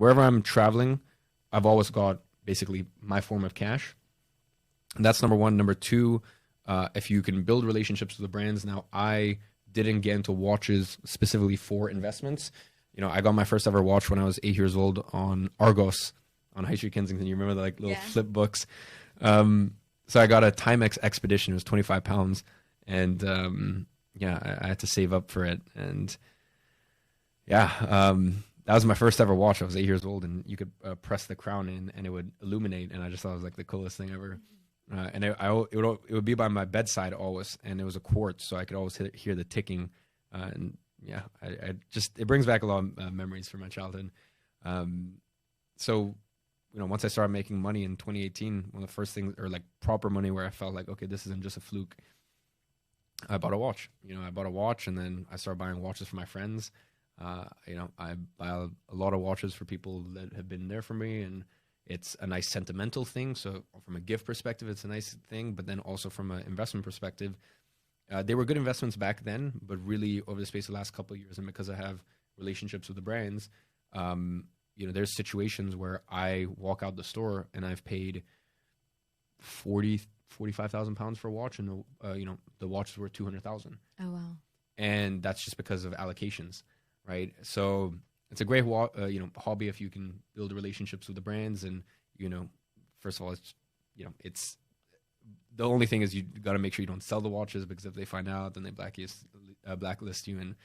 wherever I'm traveling, I've always got basically my form of cash. And that's number one. Number two, if you can build relationships with the brands. Now, I didn't get into watches specifically for investments. You know, I got my first ever watch when I was 8 years old on Argos on High Street Kensington. You remember the like little flip books? So I got a Timex Expedition. It was 25 pounds. And yeah, I had to save up for it. And yeah, that was my first ever watch. I was 8 years old, and you could press the crown in and it would illuminate. And I just thought it was like the coolest thing ever. And it would be by my bedside always. And it was a quartz, so I could always hear the ticking. And yeah, I just, it brings back a lot of memories from my childhood. So, you know, once I started making money in 2018, one of the first things, or like proper money where I felt like, okay, this isn't just a fluke, I bought a watch. You know, I bought a watch, and then I started buying watches for my friends. You know, I buy a lot of watches for people that have been there for me, and it's a nice sentimental thing. So from a gift perspective, it's a nice thing, but then also from an investment perspective, they were good investments back then, but really over the space of the last couple of years, and because I have relationships with the brands, you know, there's situations where I walk out the store and I've paid 45,000 pounds for a watch, and you know, the watch is worth 200,000. Oh wow! And that's just because of allocations, right? So it's a great you know, hobby if you can build relationships with the brands. And you know, first of all, it's, you know, it's, the only thing is you got to make sure you don't sell the watches, because if they find out, then they blacklist you, and